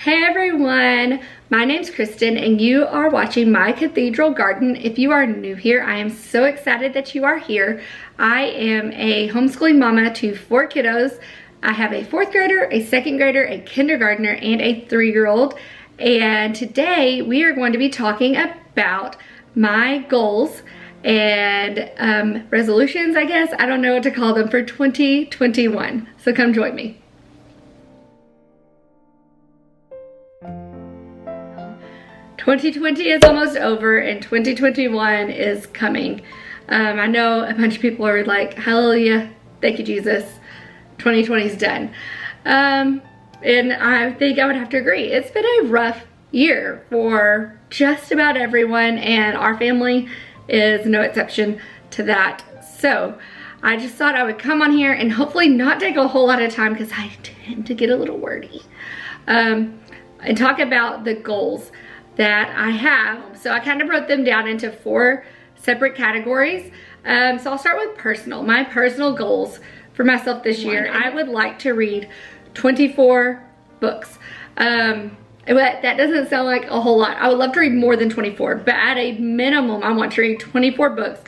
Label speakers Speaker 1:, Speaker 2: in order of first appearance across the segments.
Speaker 1: Hey everyone, my name's Kristen and you are watching my Cathedral Garden. If you are new here, I am so excited that you are here. I am a homeschooling mama to 4 kiddos. I have a 4th grader, a 2nd grader, a kindergartner, and a 3-year-old. And today we are going to be talking about my goals and resolutions, I guess. I don't know what to call them for 2021. So come join me. "2020 is almost over and 2021 is coming." I know a bunch of people are like, hallelujah, thank you Jesus, 2020 is done. And I think I would have to agree. It's been a rough year for just about everyone, and our family is no exception to that. So I just thought I would come on here and hopefully not take a whole lot of time because I tend to get a little wordy, and talk about the goals that I have. So I kind of broke them down into 4 separate categories. So I'll start with personal. My personal goals for myself this year, I would like to read 24 books. But that doesn't sound like a whole lot. I would love to read more than 24, but at a minimum, I want to read 24 books.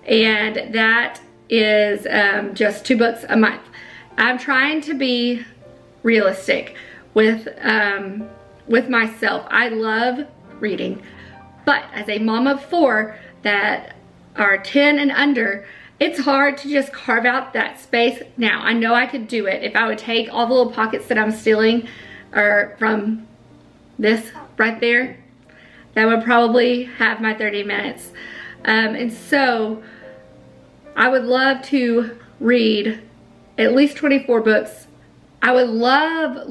Speaker 1: And that is just 2 books a month. I'm trying to be realistic with myself. I love reading, but as a mom of 4 that are 10 and under, it's hard to just carve out that space. Now, I know I could do it if I would take all the little pockets that I'm stealing or from this right there. That would probably have my 30 minutes. And so I would love to read at least 24 books. I would love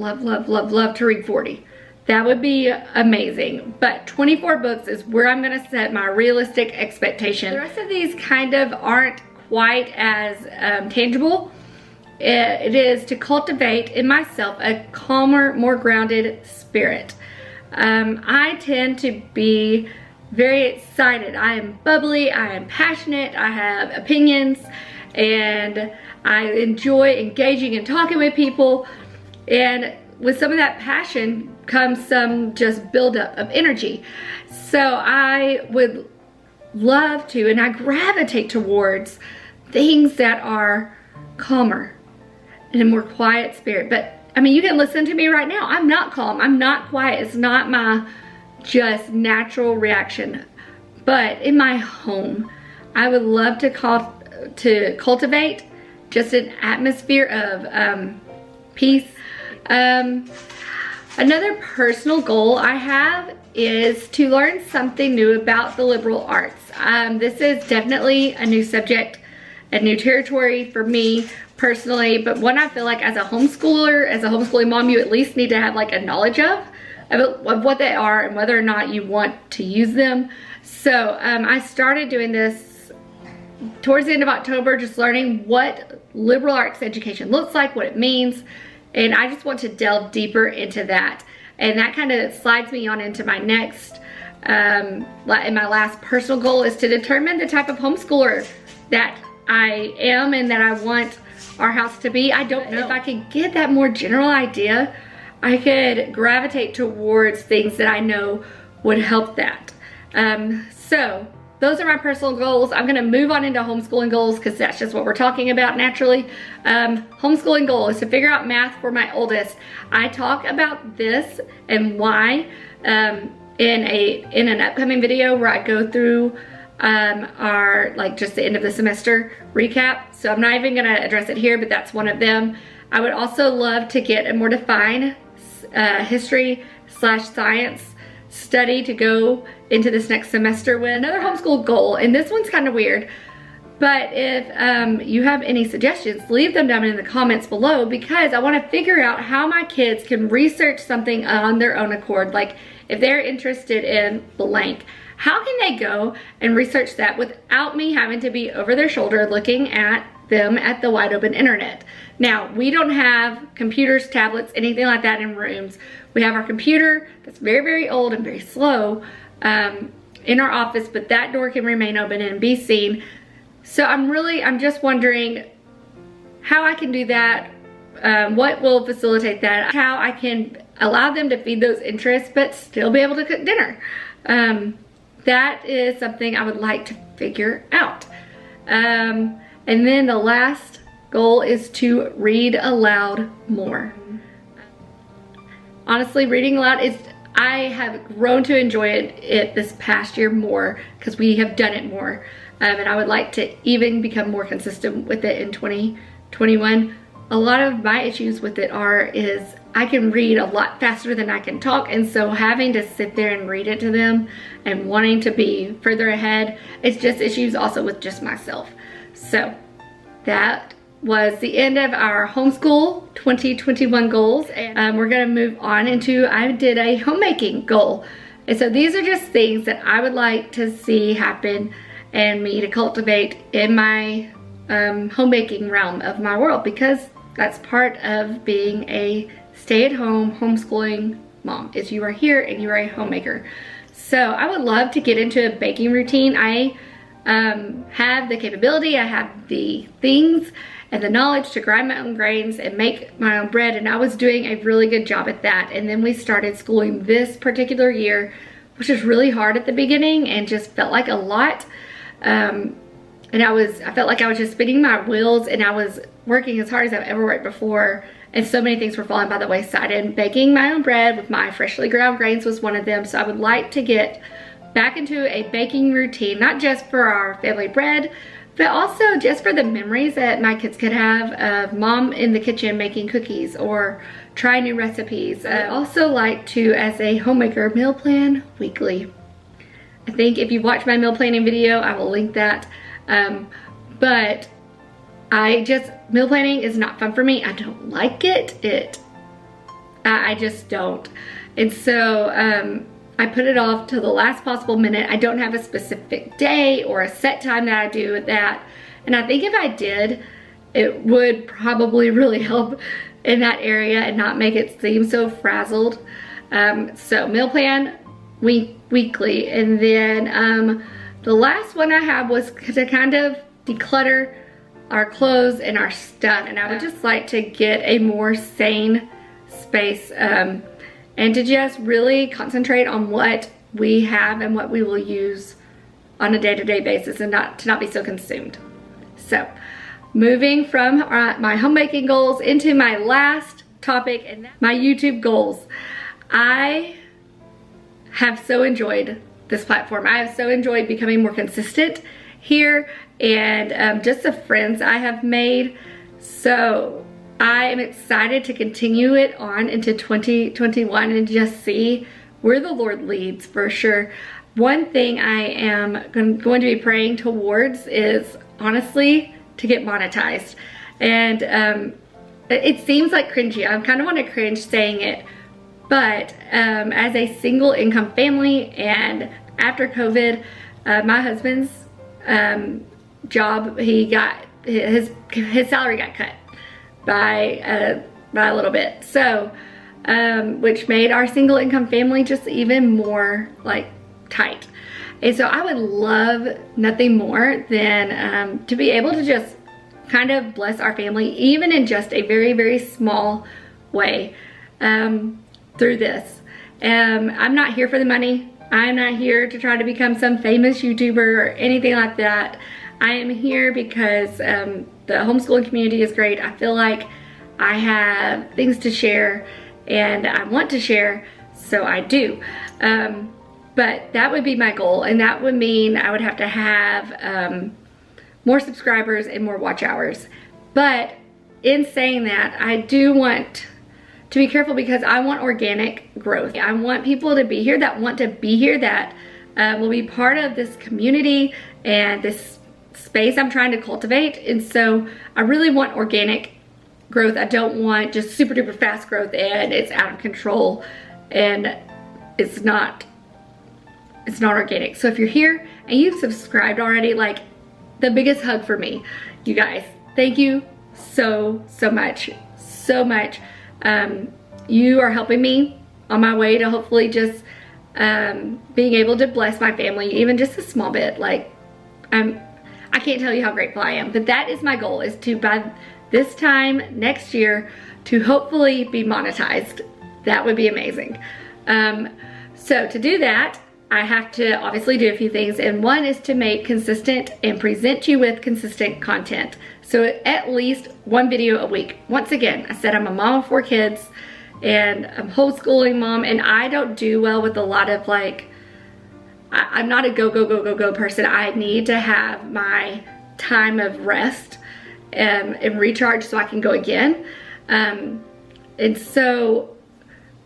Speaker 1: to read 40. That would be amazing. But 24 books is where I'm gonna set my realistic expectation. The rest of these kind of aren't quite as tangible. It is to cultivate in myself a calmer, more grounded spirit. I tend to be very excited. I am bubbly, I am passionate, I have opinions, and I enjoy engaging and talking with people. And with some of that passion comes some just buildup of energy. So I would love to, and I gravitate towards things that are calmer and a more quiet spirit. But I mean, you can listen to me right now. I'm not calm, I'm not quiet. It's not my just natural reaction. But in my home, I would love to cultivate just an atmosphere of peace. Another personal goal I have is to learn something new about the liberal arts. This is definitely a new subject, a new territory for me personally, but one I feel like as a homeschooler, as a homeschooling mom, you at least need to have like a knowledge of what they are and whether or not you want to use them. So I started doing this towards the end of October, just learning what liberal arts education looks like, what it means. And I just want to delve deeper into that. And that kind of slides me on into my next, and my last personal goal is to determine the type of homeschooler that I am and that I want our house to be. I don't know if I could get that more general idea. I could gravitate towards things that I know would help that. So those are my personal goals. I'm gonna move on into homeschooling goals because that's just what we're talking about naturally. Homeschooling goal is to figure out math for my oldest. I talk about this and why in an upcoming video where I go through our just the end of the semester recap. So I'm not even gonna address it here, but that's one of them. I would also love to get a more defined history/science study to go into this next semester with. Another homeschool goal, and this one's kind of weird, but if you have any suggestions, leave them down in the comments below, because I want to figure out how my kids can research something on their own accord. Like if they're interested in blank, how can they go and research that without me having to be over their shoulder looking at them at the wide open internet? Now, we don't have computers, tablets, anything like that in rooms. We have our computer that's very, very old and very slow in our office, but that door can remain open and be seen. So I'm just wondering how I can do that, what will facilitate that, how I can allow them to feed those interests, but still be able to cook dinner. That is something I would like to figure out. And then the last goal is to read aloud more. Honestly, reading aloud is, I have grown to enjoy it this past year more because we have done it more. And I would like to even become more consistent with it in 2021. A lot of my issues with it is I can read a lot faster than I can talk, and so having to sit there and read it to them and wanting to be further ahead, it's just issues also with just myself. So that was the end of our homeschool 2021 goals, and we're gonna move on into, I did a homemaking goal. And so these are just things that I would like to see happen and me to cultivate in my homemaking realm of my world, because that's part of being a stay-at-home homeschooling mom, is you are here and you are a homemaker. So I would love to get into a baking routine. I have the capability, I have the things and the knowledge to grind my own grains and make my own bread, and I was doing a really good job at that. And then we started schooling this particular year, which was really hard at the beginning and just felt like a lot. And I felt like I was just spinning my wheels, and I was working as hard as I've ever worked before, and so many things were falling by the wayside. And baking my own bread with my freshly ground grains was one of them. So I would like to get back into a baking routine, not just for our family bread, but also just for the memories that my kids could have of mom in the kitchen making cookies or try new recipes. I also like to, as a homemaker, meal plan weekly. I think if you've watched my meal planning video, I will link that. But meal planning is not fun for me. I don't like it. I just don't. And so I put it off to the last possible minute. I don't have a specific day or a set time that I do that. And I think if I did, it would probably really help in that area and not make it seem so frazzled. So meal plan weekly. And then the last one I have was to kind of declutter our clothes and our stuff. And I would just like to get a more sane space and to just really concentrate on what we have and what we will use on a day-to-day basis, and to not be so consumed. So moving from my homemaking goals into my last topic, and my YouTube goals. I have so enjoyed this platform. I have so enjoyed becoming more consistent here, and just the friends I have made. So I am excited to continue it on into 2021 and just see where the Lord leads, for sure. One thing I am going to be praying towards is, honestly, to get monetized. And it seems like cringy. I kind of want to cringe saying it, but as a single income family, and after COVID, my husband's job, he got his salary got cut by a little bit, so which made our single income family just even more like tight. And so I would love nothing more than to be able to just kind of bless our family, even in just a very, very small way, through this. I'm not here for the money. I'm not here to try to become some famous YouTuber or anything like that. I am here because the homeschooling community is great. I feel like I have things to share and I want to share, so I do. But that would be my goal, and that would mean I would have to have more subscribers and more watch hours. But in saying that, I do want to be careful because I want organic growth. I want people to be here that want to be here, that will be part of this community and this space I'm trying to cultivate. And so I really want organic growth. I don't want just super duper fast growth and it's out of control and it's not organic. So if you're here and you've subscribed already, like, the biggest hug for me, you guys. Thank you so much. You are helping me on my way to hopefully just being able to bless my family, even just a small bit. Like, I can't tell you how grateful I am, but that is my goal, is to, by this time next year, to hopefully be monetized. that would be amazing. So to do that, I have to obviously do a few things, and one is to make consistent and present you with consistent content. So at least one video a week. Once again, I said I'm a mom of 4 kids and I'm homeschooling mom, and I don't do well with a lot of like, I'm not a go person. I need to have my time of rest and recharge so I can go again. And so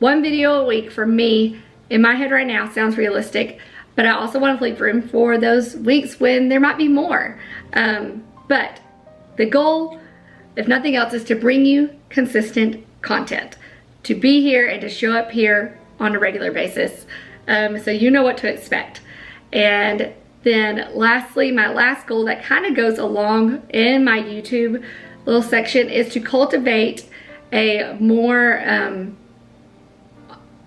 Speaker 1: one video a week for me in my head right now sounds realistic, but I also want to leave room for those weeks when there might be more. But the goal, if nothing else, is to bring you consistent content, to be here and to show up here on a regular basis, so you know what to expect. And then lastly, my last goal that kind of goes along in my YouTube little section is to cultivate a more,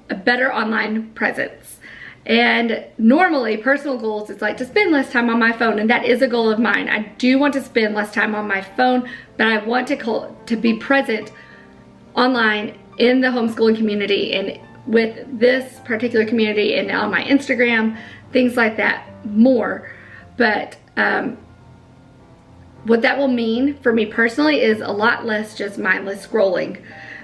Speaker 1: a better online presence. And normally personal goals is like to spend less time on my phone, and that is a goal of mine. I do want to spend less time on my phone, but I want to be present online in the homeschooling community and with this particular community and on my Instagram, things like that more. But what that will mean for me personally is a lot less just mindless scrolling.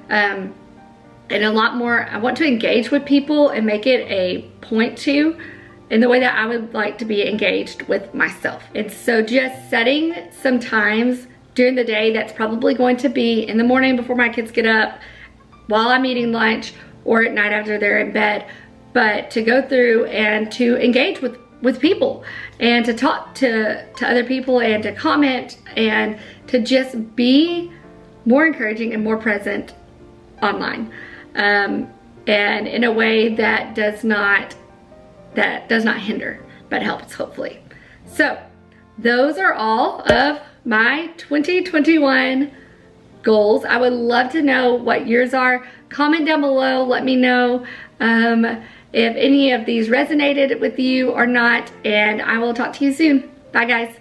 Speaker 1: And a lot more, I want to engage with people and make it a point to in the way that I would like to be engaged with myself. And so just setting some times during the day that's probably going to be in the morning before my kids get up, while I'm eating lunch, or at night after they're in bed, but to go through and to engage with people and to talk to other people and to comment and to just be more encouraging and more present online. And in a way that does not hinder, but helps, hopefully. So those are all of my 2021 goals. I would love to know what yours are. Comment down below, let me know if any of these resonated with you or not, and I will talk to you soon. Bye guys.